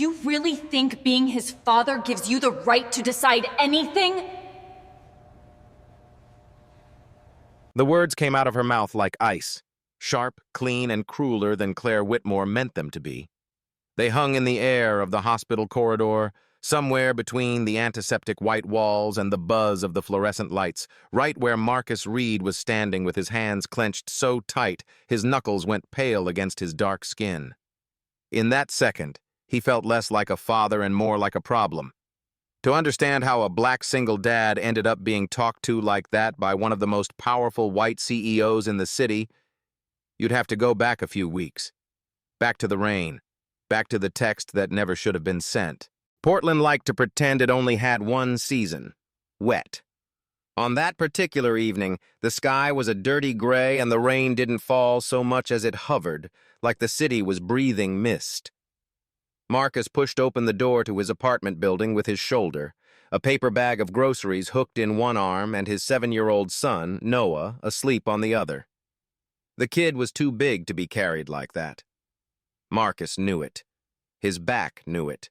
You really think being his father gives you the right to decide anything? The words came out of her mouth like ice, sharp, clean, and crueler than Claire Whitmore meant them to be. They hung in the air of the hospital corridor, somewhere between the antiseptic white walls and the buzz of the fluorescent lights, right where Marcus Reed was standing with his hands clenched so tight his knuckles went pale against his dark skin. In that second, he felt less like a father and more like a problem. To understand how a black single dad ended up being talked to like that by one of the most powerful white CEOs in the city, you'd have to go back a few weeks. Back to the rain. Back to the text that never should have been sent. Portland liked to pretend it only had one season. Wet. On that particular evening, the sky was a dirty gray and the rain didn't fall so much as it hovered, like the city was breathing mist. Marcus pushed open the door to his apartment building with his shoulder, a paper bag of groceries hooked in one arm and his 7-year-old son, Noah, asleep on the other. The kid was too big to be carried like that. Marcus knew it. His back knew it.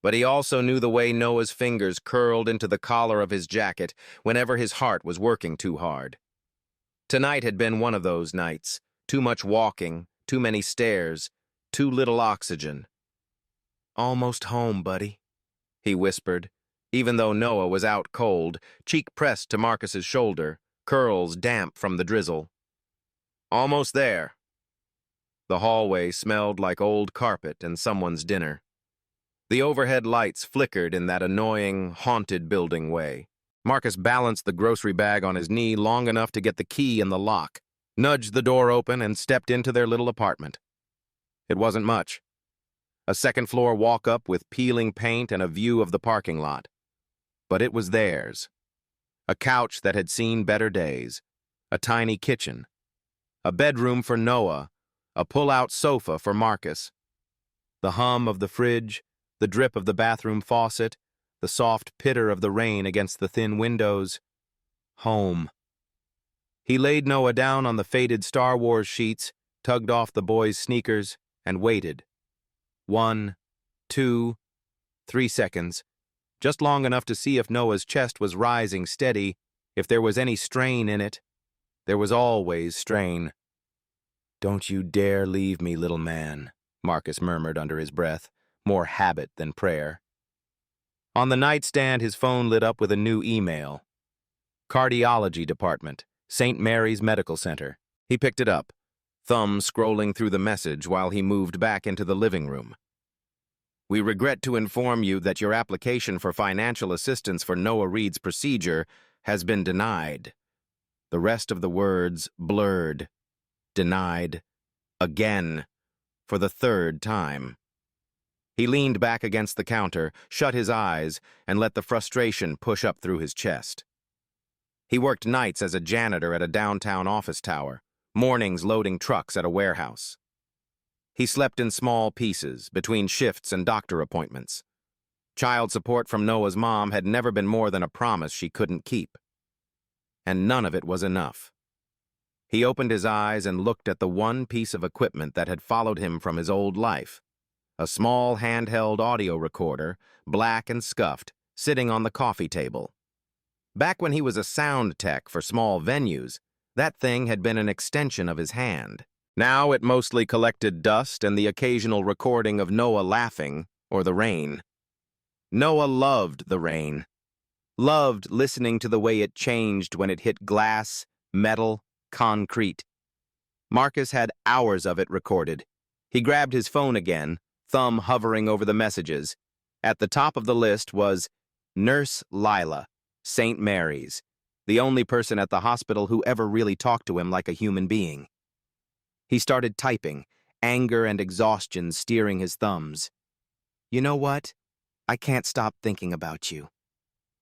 But he also knew the way Noah's fingers curled into the collar of his jacket whenever his heart was working too hard. Tonight had been one of those nights. Too much walking, too many stairs, too little oxygen. "Almost home, buddy," he whispered, even though Noah was out cold, cheek pressed to Marcus's shoulder, curls damp from the drizzle. "Almost there." The hallway smelled like old carpet and someone's dinner. The overhead lights flickered in that annoying, haunted building way. Marcus balanced the grocery bag on his knee long enough to get the key in the lock, nudged the door open, and stepped into their little apartment. It wasn't much. A second-floor walk-up with peeling paint and a view of the parking lot. But it was theirs. A couch that had seen better days. A tiny kitchen. A bedroom for Noah. A pull-out sofa for Marcus. The hum of the fridge, the drip of the bathroom faucet, the soft pitter of the rain against the thin windows. Home. He laid Noah down on the faded Star Wars sheets, tugged off the boy's sneakers, and waited. 1, 2, 3 seconds, just long enough to see if Noah's chest was rising steady, if there was any strain in it. There was always strain. "Don't you dare leave me, little man," Marcus murmured under his breath, more habit than prayer. On the nightstand, his phone lit up with a new email. Cardiology Department, St. Mary's Medical Center. He picked it up, thumb scrolling through the message while he moved back into the living room. "We regret to inform you that your application for financial assistance for Noah Reed's procedure has been denied." The rest of the words blurred. Denied. Again. For the third time. He leaned back against the counter, shut his eyes, and let the frustration push up through his chest. He worked nights as a janitor at a downtown office tower, mornings loading trucks at a warehouse. He slept in small pieces, between shifts and doctor appointments. Child support from Noah's mom had never been more than a promise she couldn't keep. And none of it was enough. He opened his eyes and looked at the one piece of equipment that had followed him from his old life. A small handheld audio recorder, black and scuffed, sitting on the coffee table. Back when he was a sound tech for small venues, that thing had been an extension of his hand. Now it mostly collected dust and the occasional recording of Noah laughing, or the rain. Noah loved the rain. Loved listening to the way it changed when it hit glass, metal, concrete. Marcus had hours of it recorded. He grabbed his phone again, thumb hovering over the messages. At the top of the list was Nurse Lila, St. Mary's, the only person at the hospital who ever really talked to him like a human being. He started typing, anger and exhaustion steering his thumbs. "You know what? I can't stop thinking about you.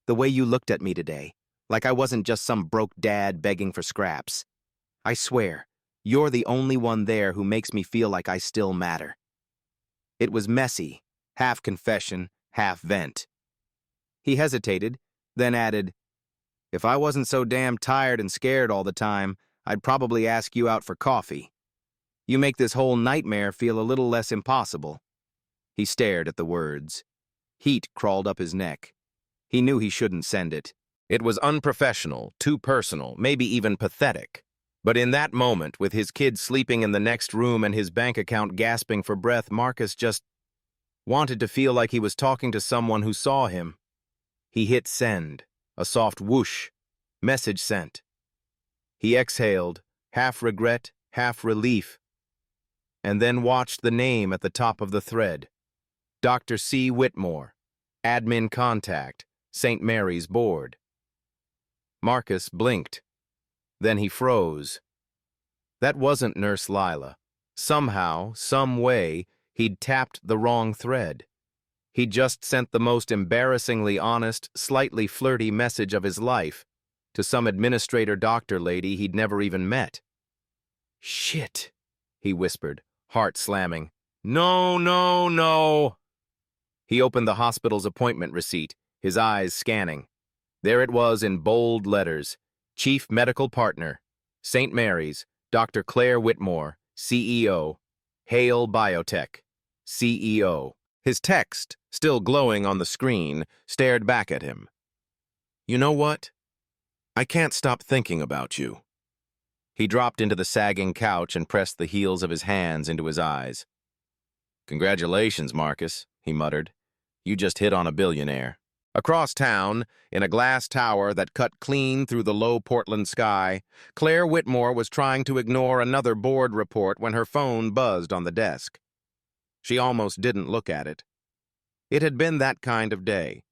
The way you looked at me today, like I wasn't just some broke dad begging for scraps. I swear, you're the only one there who makes me feel like I still matter." It was messy, half confession, half vent. He hesitated, then added, "If I wasn't so damn tired and scared all the time, I'd probably ask you out for coffee. You make this whole nightmare feel a little less impossible." He stared at the words. Heat crawled up his neck. He knew he shouldn't send it. It was unprofessional, too personal, maybe even pathetic. But in that moment, with his kid sleeping in the next room and his bank account gasping for breath, Marcus just wanted to feel like he was talking to someone who saw him. He hit send, a soft whoosh, message sent. He exhaled, half regret, half relief, and then watched the name at the top of the thread. Dr. C. Whitmore, admin contact, St. Mary's Board. Marcus blinked. Then he froze. That wasn't Nurse Lila. Somehow, some way, he'd tapped the wrong thread. He'd just sent the most embarrassingly honest, slightly flirty message of his life to some administrator doctor lady he'd never even met. Shit, he whispered, heart slamming. No, no, no. He opened the hospital's appointment receipt, his eyes scanning. There it was in bold letters. Chief Medical Partner, St. Mary's, Dr. Claire Whitmore, CEO, Hale Biotech, CEO. His text, still glowing on the screen, stared back at him. You know what? I can't stop thinking about you. He dropped into the sagging couch and pressed the heels of his hands into his eyes. Congratulations, Marcus, he muttered. You just hit on a billionaire. Across town, in a glass tower that cut clean through the low Portland sky, Claire Whitmore was trying to ignore another board report when her phone buzzed on the desk. She almost didn't look at it. It had been that kind of day.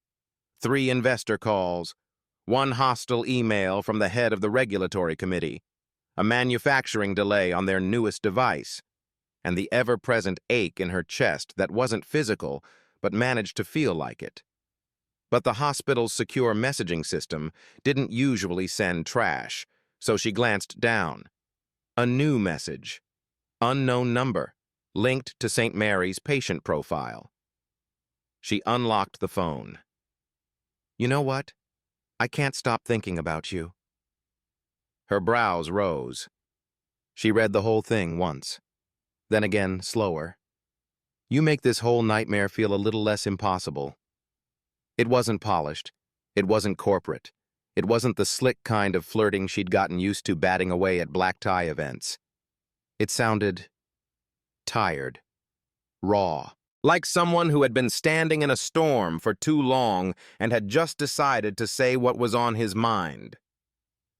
3 investor calls, 1 hostile email from the head of the regulatory committee, a manufacturing delay on their newest device, and the ever-present ache in her chest that wasn't physical but managed to feel like it. But the hospital's secure messaging system didn't usually send trash, so she glanced down. A new message. Unknown number, linked to St. Mary's patient profile. She unlocked the phone. You know what? I can't stop thinking about you. Her brows rose. She read the whole thing once. Then again, slower. You make this whole nightmare feel a little less impossible. It wasn't polished. It wasn't corporate. It wasn't the slick kind of flirting she'd gotten used to batting away at black tie events. It sounded tired, raw, like someone who had been standing in a storm for too long and had just decided to say what was on his mind.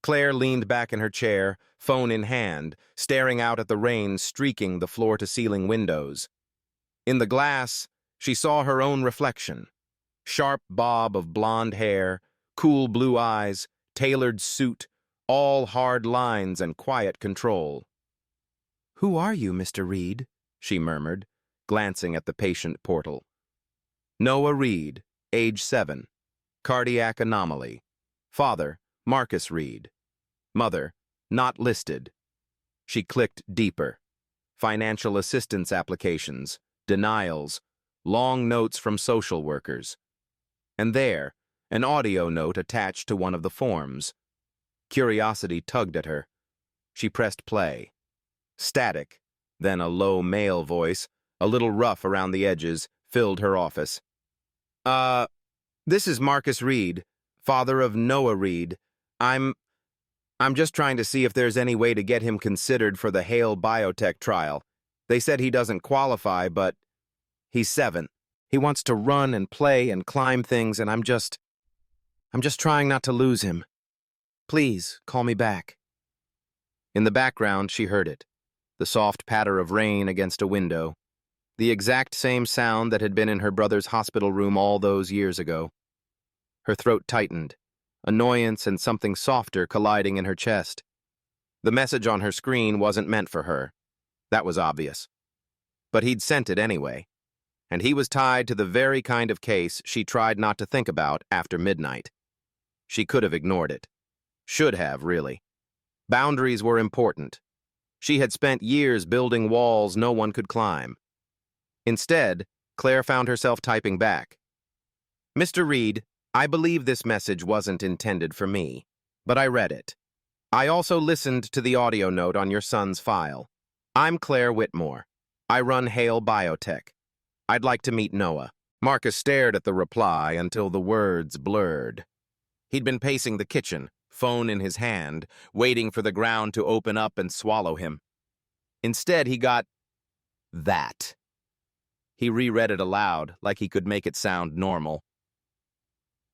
Claire leaned back in her chair, phone in hand, staring out at the rain streaking the floor-to-ceiling windows. In the glass, she saw her own reflection. Sharp bob of blonde hair, cool blue eyes, tailored suit, all hard lines and quiet control. "Who are you, Mr. Reed?" she murmured, glancing at the patient portal. Noah Reed, age 7, cardiac anomaly. Father, Marcus Reed. Mother, not listed. She clicked deeper. Financial assistance applications, denials, long notes from social workers. And there, an audio note attached to one of the forms. Curiosity tugged at her. She pressed play. Static, then a low male voice, a little rough around the edges, filled her office. This is Marcus Reed, father of Noah Reed. I'm just trying to see if there's any way to get him considered for the Hale Biotech trial. They said he doesn't qualify, but he's 7. He wants to run and play and climb things, and I'm just trying not to lose him. Please, call me back. In the background, she heard it. The soft patter of rain against a window. The exact same sound that had been in her brother's hospital room all those years ago. Her throat tightened, annoyance and something softer colliding in her chest. The message on her screen wasn't meant for her. That was obvious. But he'd sent it anyway. And he was tied to the very kind of case she tried not to think about after midnight. She could have ignored it. Should have, really. Boundaries were important. She had spent years building walls no one could climb. Instead, Claire found herself typing back. Mr. Reed, I believe this message wasn't intended for me, but I read it. I also listened to the audio note on your son's file. I'm Claire Whitmore. I run Hale Biotech. I'd like to meet Noah. Marcus stared at the reply until the words blurred. He'd been pacing the kitchen, phone in his hand, waiting for the ground to open up and swallow him. Instead, he got that. He reread it aloud, like he could make it sound normal.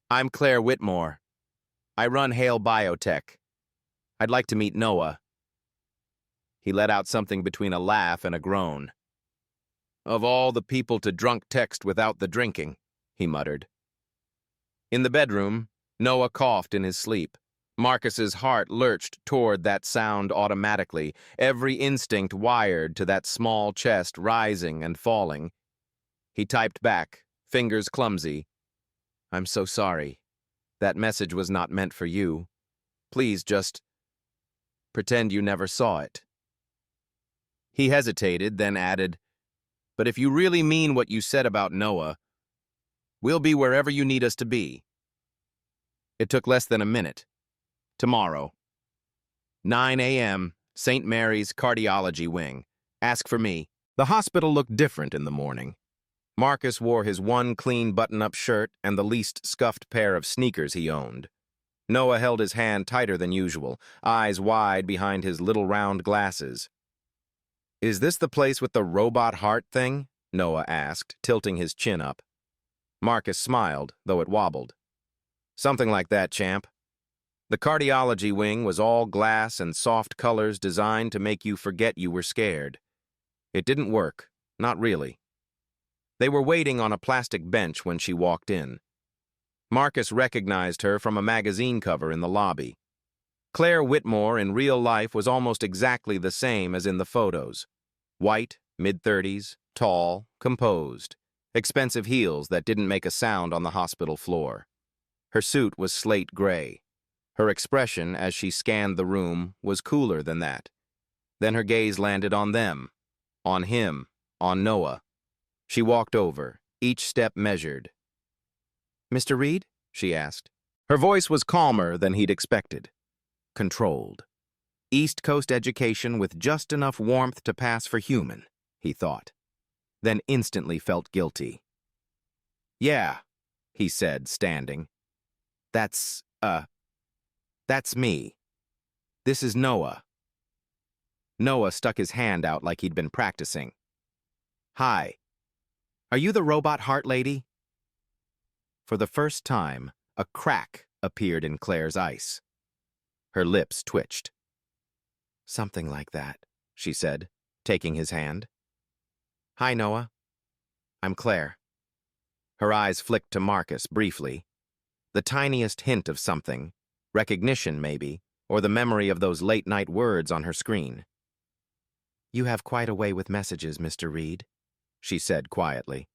I'm Claire Whitmore. I run Hale Biotech. I'd like to meet Noah. He let out something between a laugh and a groan. Of all the people to drunk text without the drinking, he muttered. In the bedroom, Noah coughed in his sleep. Marcus's heart lurched toward that sound automatically, every instinct wired to that small chest rising and falling. He typed back, fingers clumsy. I'm so sorry. That message was not meant for you. Please just pretend you never saw it. He hesitated, then added, but if you really mean what you said about Noah, we'll be wherever you need us to be. It took less than a minute. Tomorrow. 9 a.m., St. Mary's Cardiology Wing. Ask for me. The hospital looked different in the morning. Marcus wore his one clean button-up shirt and the least scuffed pair of sneakers he owned. Noah held his hand tighter than usual, eyes wide behind his little round glasses. Is this the place with the robot heart thing? Noah asked, tilting his chin up. Marcus smiled, though it wobbled. Something like that, champ. The cardiology wing was all glass and soft colors designed to make you forget you were scared. It didn't work, not really. They were waiting on a plastic bench when she walked in. Marcus recognized her from a magazine cover in the lobby. Claire Whitmore in real life was almost exactly the same as in the photos. White, mid-30s, tall, composed. Expensive heels that didn't make a sound on the hospital floor. Her suit was slate gray. Her expression as she scanned the room was cooler than that. Then her gaze landed on them, on him, on Noah. She walked over, each step measured. Mr. Reed? She asked. Her voice was calmer than he'd expected. Controlled. East Coast education with just enough warmth to pass for human, he thought. Then instantly felt guilty. Yeah, he said, standing. That's me. This is Noah. Noah stuck his hand out like he'd been practicing. Hi. Are you the robot heart lady? For the first time, a crack appeared in Claire's ice. Her lips twitched. Something like that, she said, taking his hand. Hi, Noah. I'm Claire. Her eyes flicked to Marcus briefly. The tiniest hint of something, recognition maybe, or the memory of those late-night words on her screen. You have quite a way with messages, Mr. Reed, she said quietly.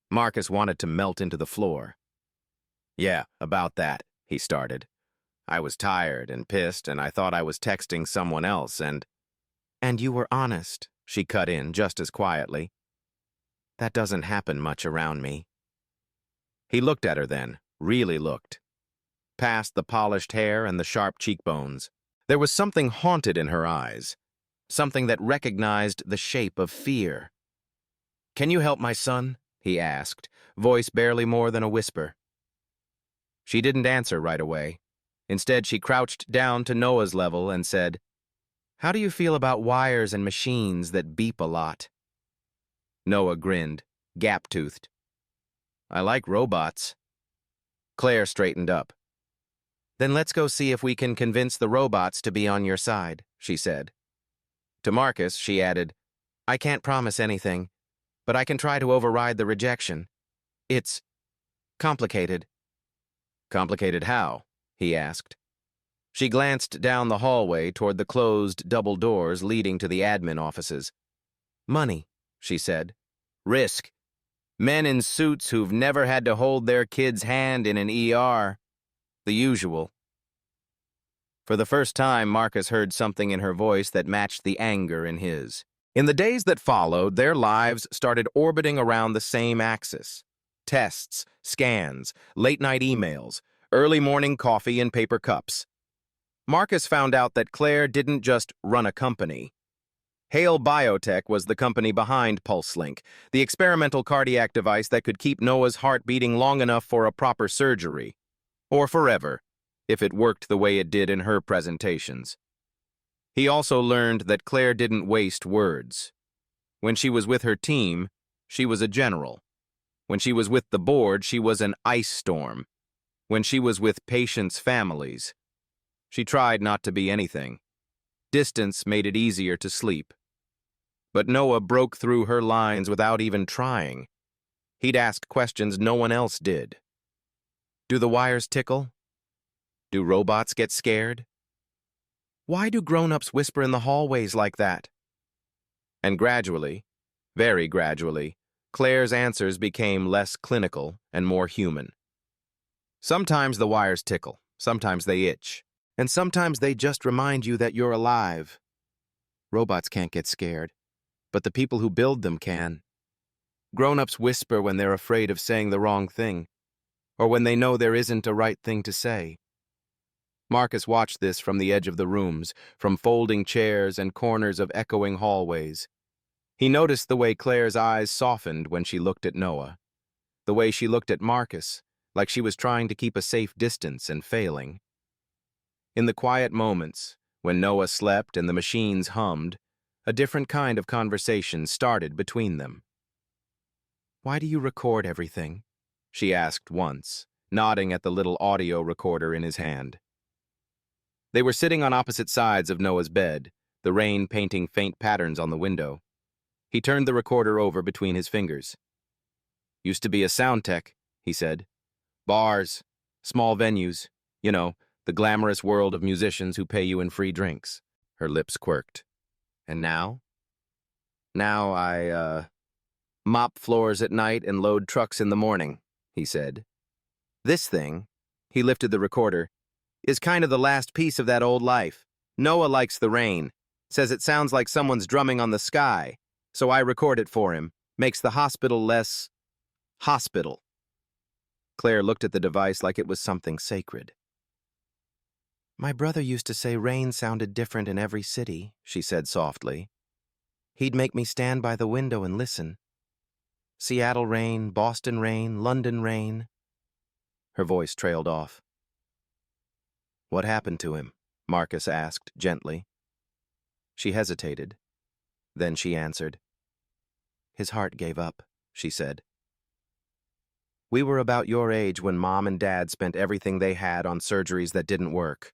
Marcus wanted to melt into the floor. Yeah, about that, he started. I was tired and pissed, and I thought I was texting someone else, and you were honest, she cut in just as quietly. That doesn't happen much around me. He looked at her then, really looked. Past the polished hair and the sharp cheekbones. There was something haunted in her eyes, something that recognized the shape of fear. Can you help my son? He asked, voice barely more than a whisper. She didn't answer right away. Instead, she crouched down to Noah's level and said, How do you feel about wires and machines that beep a lot? Noah grinned, gap-toothed. I like robots. Claire straightened up. Then let's go see if we can convince the robots to be on your side, she said. To Marcus, she added, I can't promise anything, but I can try to override the rejection. It's complicated. Complicated how? He asked. She glanced down the hallway toward the closed double doors leading to the admin offices. Money, she said. Risk. Men in suits who've never had to hold their kid's hand in an ER. The usual. For the first time, Marcus heard something in her voice that matched the anger in his. In the days that followed, their lives started orbiting around the same axis. Tests, scans, late-night emails, early morning coffee in paper cups. Marcus found out that Claire didn't just run a company. Hale Biotech was the company behind PulseLink, the experimental cardiac device that could keep Noah's heart beating long enough for a proper surgery. Or forever, if it worked the way it did in her presentations. He also learned that Claire didn't waste words. When she was with her team, she was a general. When she was with the board, she was an ice storm. When she was with patients' families, she tried not to be anything. Distance made it easier to sleep. But Noah broke through her lines without even trying. He'd ask questions no one else did. Do the wires tickle? Do robots get scared? Why do grown-ups whisper in the hallways like that? And gradually, very gradually, Claire's answers became less clinical and more human. Sometimes the wires tickle, sometimes they itch, and sometimes they just remind you that you're alive. Robots can't get scared, but the people who build them can. Grown-ups whisper when they're afraid of saying the wrong thing, or when they know there isn't a right thing to say. Marcus watched this from the edge of the rooms, from folding chairs and corners of echoing hallways. He noticed the way Claire's eyes softened when she looked at Noah, the way she looked at Marcus, like she was trying to keep a safe distance and failing. In the quiet moments, when Noah slept and the machines hummed, a different kind of conversation started between them. "Why do you record everything?" she asked once, nodding at the little audio recorder in his hand. They were sitting on opposite sides of Noah's bed, the rain painting faint patterns on the window. He turned the recorder over between his fingers. "Used to be a sound tech," he said. "Bars, small venues, you know, the glamorous world of musicians who pay you in free drinks." Her lips quirked. "And now?" "Now I mop floors at night and load trucks in the morning," he said. "This thing," he lifted the recorder, "is kind of the last piece of that old life. Noah likes the rain, says it sounds like someone's drumming on the sky, so I record it for him, makes the hospital less hospital." Claire looked at the device like it was something sacred. "My brother used to say rain sounded different in every city," she said softly. "He'd make me stand by the window and listen. Seattle rain, Boston rain, London rain." Her voice trailed off. "What happened to him?" Marcus asked gently. She hesitated. Then she answered. "His heart gave up," she said. "We were about your age when Mom and Dad spent everything they had on surgeries that didn't work.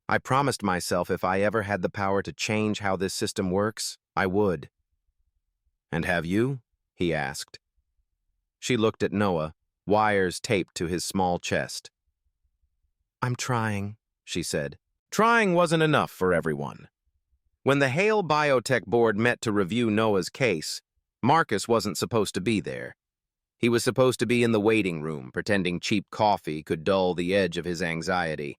I promised myself if I ever had the power to change how this system works, I would." "And have you?" he asked. She looked at Noah, wires taped to his small chest. "I'm trying," she said. Trying wasn't enough for everyone. When the Hale Biotech board met to review Noah's case, Marcus wasn't supposed to be there. He was supposed to be in the waiting room, pretending cheap coffee could dull the edge of his anxiety.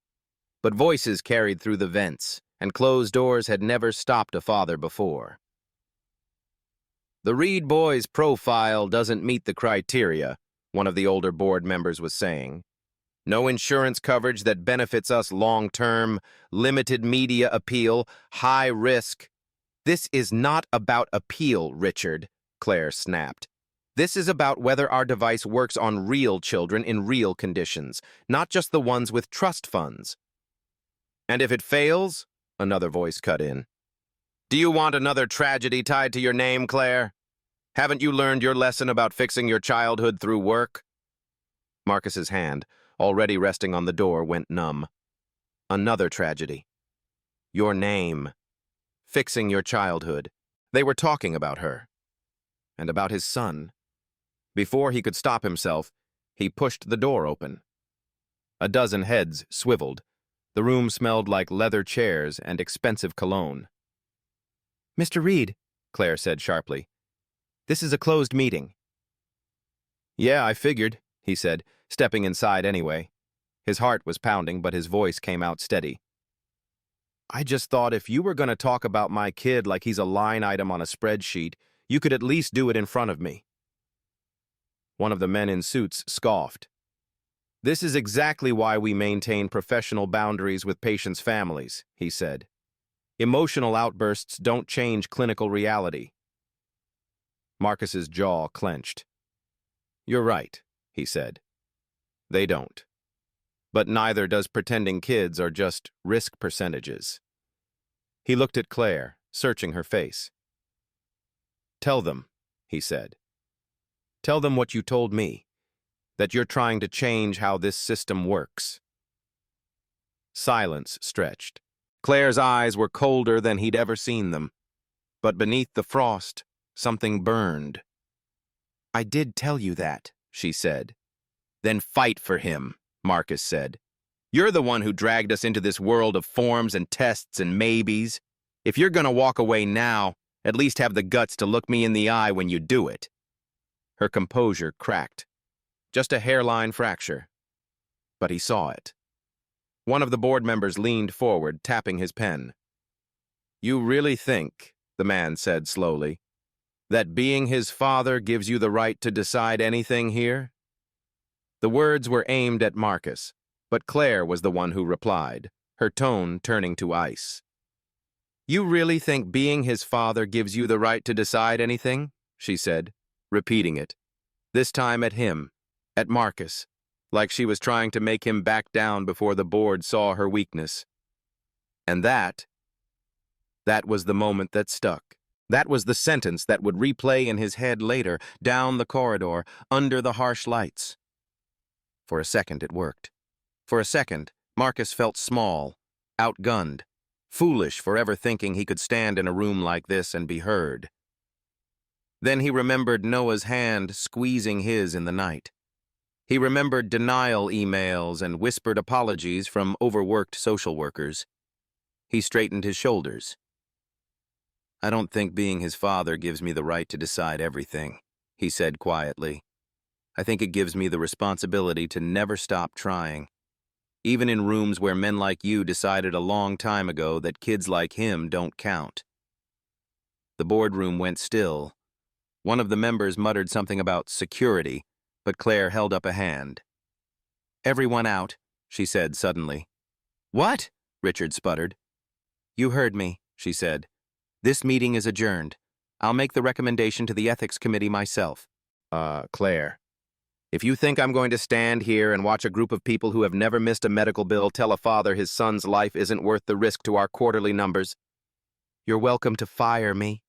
But voices carried through the vents, and closed doors had never stopped a father before. "The Reed boy's profile doesn't meet the criteria," one of the older board members was saying. "No insurance coverage that benefits us long-term, limited media appeal, high risk." "This is not about appeal, Richard," Claire snapped. "This is about whether our device works on real children in real conditions, not just the ones with trust funds." "And if it fails?" another voice cut in. "Do you want another tragedy tied to your name, Claire? Haven't you learned your lesson about fixing your childhood through work?" Marcus's hand, already resting on the door, went numb. "Another tragedy. Your name. Fixing your childhood." They were talking about her. And about his son. Before he could stop himself, he pushed the door open. A dozen heads swiveled. The room smelled like leather chairs and expensive cologne. "Mr. Reed," Claire said sharply, "this is a closed meeting." "Yeah, I figured," he said, stepping inside anyway. His heart was pounding, but his voice came out steady. "I just thought if you were going to talk about my kid like he's a line item on a spreadsheet, you could at least do it in front of me." One of the men in suits scoffed. "This is exactly why we maintain professional boundaries with patients' families," he said. Emotional outbursts don't change clinical reality. Marcus's jaw clenched. You're right, he said. They don't. But neither does pretending kids are just risk percentages. He looked at Claire, searching her face. Tell them, he said. Tell them what you told me, that you're trying to change how this system works. Silence stretched. Claire's eyes were colder than he'd ever seen them, but beneath the frost, something burned. I did tell you that, she said. Then fight for him, Marcus said. You're the one who dragged us into this world of forms and tests and maybes. If you're gonna walk away now, at least have the guts to look me in the eye when you do it. Her composure cracked. Just a hairline fracture. But he saw it. One of the board members leaned forward, tapping his pen. You really think, the man said slowly, that being his father gives you the right to decide anything here? The words were aimed at Marcus, but Claire was the one who replied, her tone turning to ice. You really think being his father gives you the right to decide anything? She said, repeating it, this time at him, at Marcus, like she was trying to make him back down before the board saw her weakness. And that was the moment that stuck. That was the sentence that would replay in his head later, down the corridor, under the harsh lights. For a second, it worked. For a second, Marcus felt small, outgunned, foolish for ever thinking he could stand in a room like this and be heard. Then he remembered Noah's hand squeezing his in the night. He remembered denial emails and whispered apologies from overworked social workers. He straightened his shoulders. I don't think being his father gives me the right to decide everything, he said quietly. I think it gives me the responsibility to never stop trying. Even in rooms where men like you decided a long time ago that kids like him don't count. The boardroom went still. One of the members muttered something about security, but Claire held up a hand. Everyone out, she said suddenly. What? Richard sputtered. You heard me, she said. This meeting is adjourned. I'll make the recommendation to the ethics committee myself. Claire, if you think I'm going to stand here and watch a group of people who have never missed a medical bill tell a father his son's life isn't worth the risk to our quarterly numbers, you're welcome to fire me,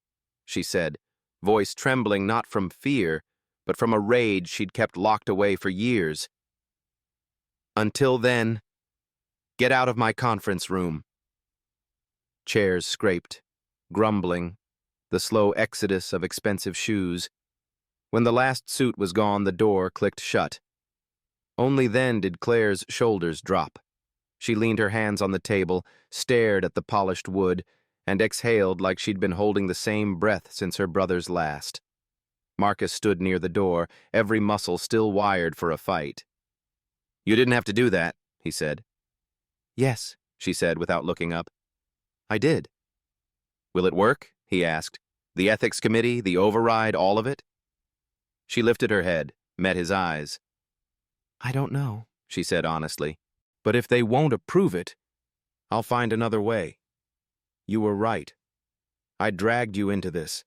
she said, voice trembling not from fear, but from a rage she'd kept locked away for years. Until then, get out of my conference room. Chairs scraped, grumbling, the slow exodus of expensive shoes. When the last suit was gone, the door clicked shut. Only then did Claire's shoulders drop. She leaned her hands on the table, stared at the polished wood, and exhaled like she'd been holding the same breath since her brother's last. Marcus stood near the door, every muscle still wired for a fight. You didn't have to do that, he said. Yes, she said without looking up. I did. Will it work? He asked. The ethics committee, the override, all of it? She lifted her head, met his eyes. I don't know, she said honestly. But if they won't approve it, I'll find another way. You were right. I dragged you into this.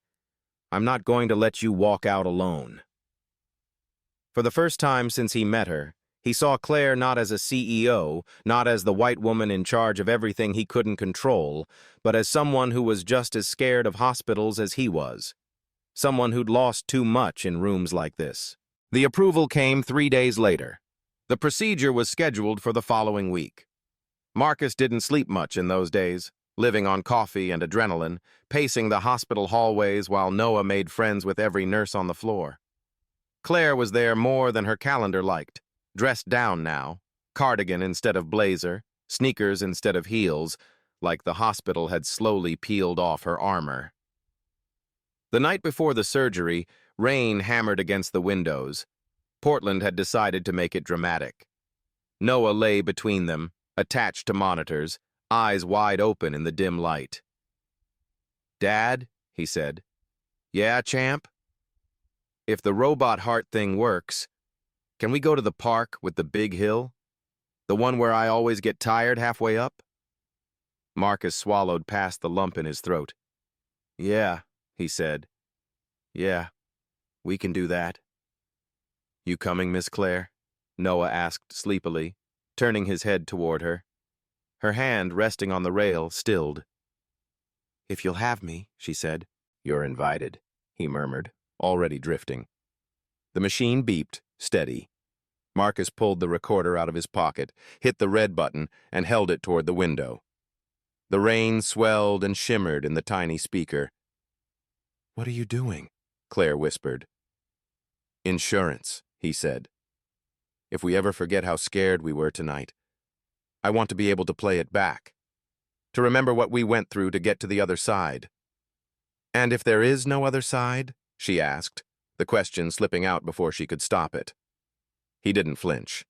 I'm not going to let you walk out alone. For the first time since he met her, he saw Claire not as a CEO, not as the white woman in charge of everything he couldn't control, but as someone who was just as scared of hospitals as he was. Someone who'd lost too much in rooms like this. The approval came 3 days later. The procedure was scheduled for the following week. Marcus didn't sleep much in those days, living on coffee and adrenaline, pacing the hospital hallways while Noah made friends with every nurse on the floor. Claire was there more than her calendar liked, dressed down now, cardigan instead of blazer, sneakers instead of heels, like the hospital had slowly peeled off her armor. The night before the surgery, rain hammered against the windows. Portland had decided to make it dramatic. Noah lay between them, attached to monitors, eyes wide open in the dim light. Dad, he said. Yeah, champ? If the robot heart thing works, can we go to the park with the big hill? The one where I always get tired halfway up? Marcus swallowed past the lump in his throat. "Yeah," he said. "Yeah, we can do that." "You coming, Miss Claire?" Noah asked sleepily, turning his head toward her. Her hand, resting on the rail, stilled. "If you'll have me," she said. "You're invited," he murmured, already drifting. The machine beeped, steady. Marcus pulled the recorder out of his pocket, hit the red button, and held it toward the window. The rain swelled and shimmered in the tiny speaker. "What are you doing?" Claire whispered. "Insurance," he said. "If we ever forget how scared we were tonight, I want to be able to play it back, to remember what we went through to get to the other side." "And if there is no other side?" she asked, the question slipping out before she could stop it. He didn't flinch.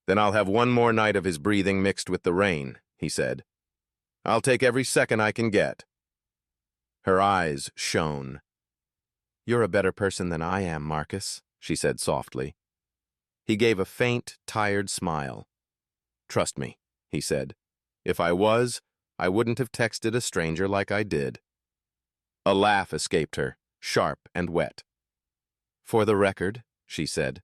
"Then I'll have one more night of his breathing mixed with the rain," he said. "I'll take every second I can get." Her eyes shone. "You're a better person than I am, Marcus," she said softly. He gave a faint, tired smile. "Trust me," he said. "If I was, I wouldn't have texted a stranger like I did." A laugh escaped her, sharp and wet. "For the record," she said,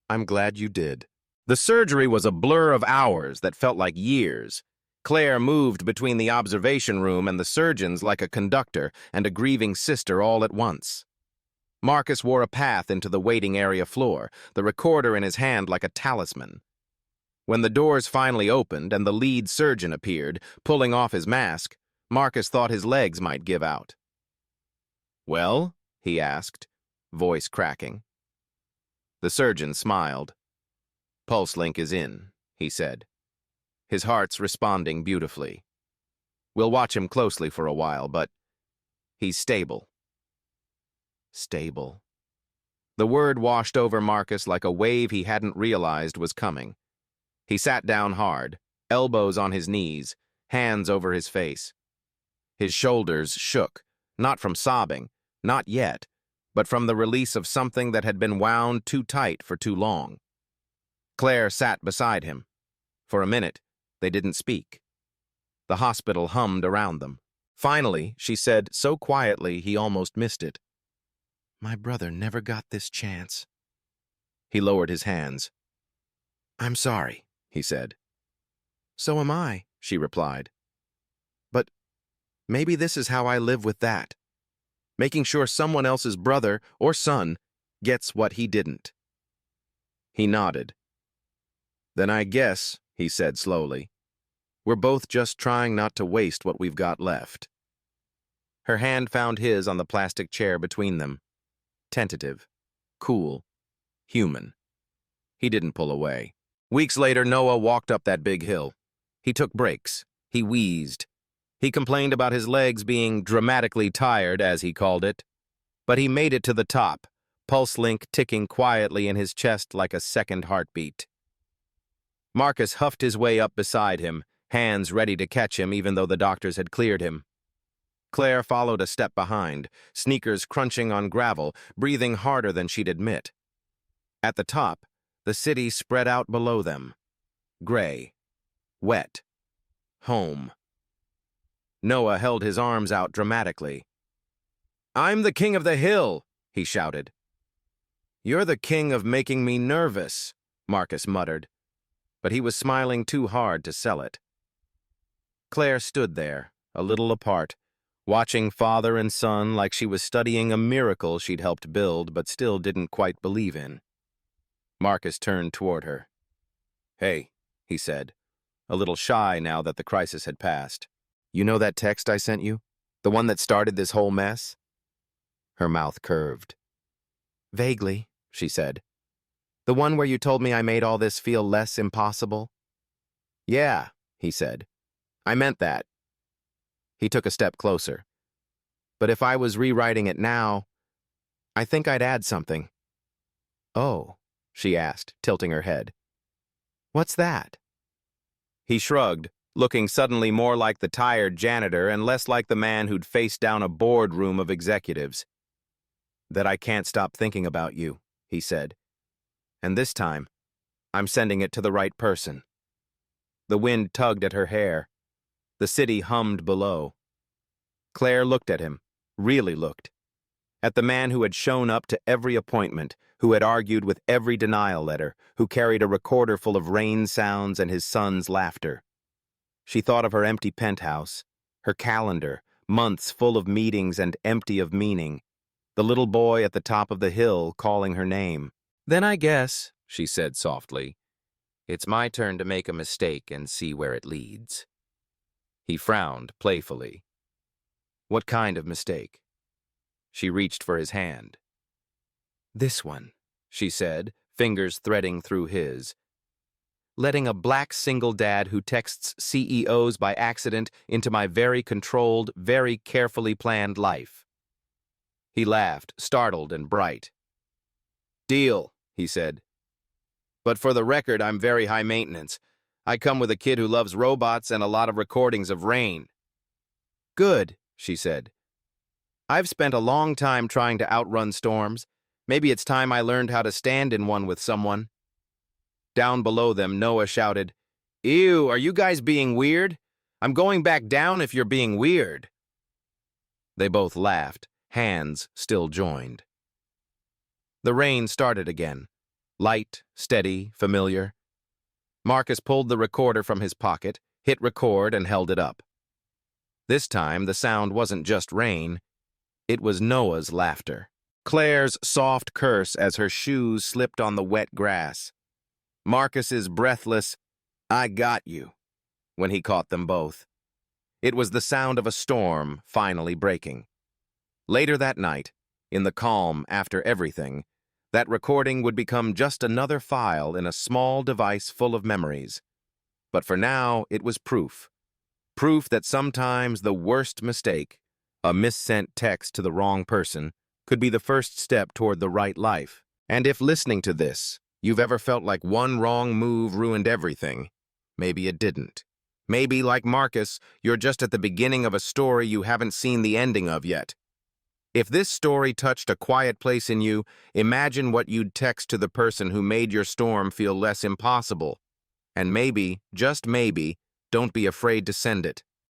"I'm glad you did." The surgery was a blur of hours that felt like years. Claire moved between the observation room and the surgeons like a conductor and a grieving sister all at once. Marcus wore a path into the waiting area floor, the recorder in his hand like a talisman. When the doors finally opened and the lead surgeon appeared, pulling off his mask, Marcus thought his legs might give out. "Well?" he asked, voice cracking. The surgeon smiled. "Pulse link is in," he said. "His heart's responding beautifully. We'll watch him closely for a while, but he's stable." Stable. The word washed over Marcus like a wave he hadn't realized was coming. He sat down hard, elbows on his knees, hands over his face. His shoulders shook, not from sobbing, not yet, but from the release of something that had been wound too tight for too long. Claire sat beside him. For a minute, they didn't speak. The hospital hummed around them. Finally, she said so quietly he almost missed it. "My brother never got this chance." He lowered his hands. "I'm sorry," he said. "So am I," she replied. "But maybe this is how I live with that, making sure someone else's brother or son gets what he didn't." He nodded. "Then I guess," he said slowly, "we're both just trying not to waste what we've got left." Her hand found his on the plastic chair between them. Tentative, cool, human. He didn't pull away. Weeks later, Noah walked up that big hill. He took breaks. He wheezed. He complained about his legs being dramatically tired, as he called it. But he made it to the top, pulse link ticking quietly in his chest like a second heartbeat. Marcus huffed his way up beside him, hands ready to catch him even though the doctors had cleared him. Claire followed a step behind, sneakers crunching on gravel, breathing harder than she'd admit. At the top, the city spread out below them. Gray. Wet. Home. Noah held his arms out dramatically. "I'm the king of the hill," he shouted. "You're the king of making me nervous," Marcus muttered, but he was smiling too hard to sell it. Claire stood there, a little apart, watching father and son like she was studying a miracle she'd helped build but still didn't quite believe in. Marcus turned toward her. "Hey," he said, a little shy now that the crisis had passed. "You know that text I sent you? The one that started this whole mess?" Her mouth curved. "Vaguely," she said. "The one where you told me I made all this feel less impossible?" "Yeah," he said. "I meant that." He took a step closer. "But if I was rewriting it now, I think I'd add something." "Oh," she asked, tilting her head. "What's that?" He shrugged, looking suddenly more like the tired janitor and less like the man who'd faced down a boardroom of executives. "That I can't stop thinking about you," he said. "And this time, I'm sending it to the right person." The wind tugged at her hair. The city hummed below. Claire looked at him, really looked. At the man who had shown up to every appointment, who had argued with every denial letter, who carried a recorder full of rain sounds and his son's laughter. She thought of her empty penthouse, her calendar, months full of meetings and empty of meaning, the little boy at the top of the hill calling her name. "Then I guess," she said softly, "it's my turn to make a mistake and see where it leads." He frowned playfully. What kind of mistake? She reached for his hand. "This one," she said, fingers threading through his. "Letting a black single dad who texts CEOs by accident into my very controlled, very carefully planned life." He laughed, startled and bright. "Deal," he said. "But for the record, I'm very high maintenance. I come with a kid who loves robots and a lot of recordings of rain." "Good," she said. "I've spent a long time trying to outrun storms. Maybe it's time I learned how to stand in one with someone." Down below them, Noah shouted, "Ew, are you guys being weird? I'm going back down if you're being weird." They both laughed, hands still joined. The rain started again, light, steady, familiar. Marcus pulled the recorder from his pocket, hit record, and held it up. This time, the sound wasn't just rain. It was Noah's laughter. Claire's soft curse as her shoes slipped on the wet grass. Marcus's breathless, "I got you," when he caught them both. It was the sound of a storm finally breaking. Later that night, in the calm after everything, that recording would become just another file in a small device full of memories. But for now, it was proof. Proof that sometimes the worst mistake, a missent text to the wrong person, could be the first step toward the right life. And if listening to this, you've ever felt like one wrong move ruined everything, maybe it didn't. Maybe, like Marcus, you're just at the beginning of a story you haven't seen the ending of yet. If this story touched a quiet place in you, imagine what you'd text to the person who made your storm feel less impossible. And maybe, just maybe, don't be afraid to send it.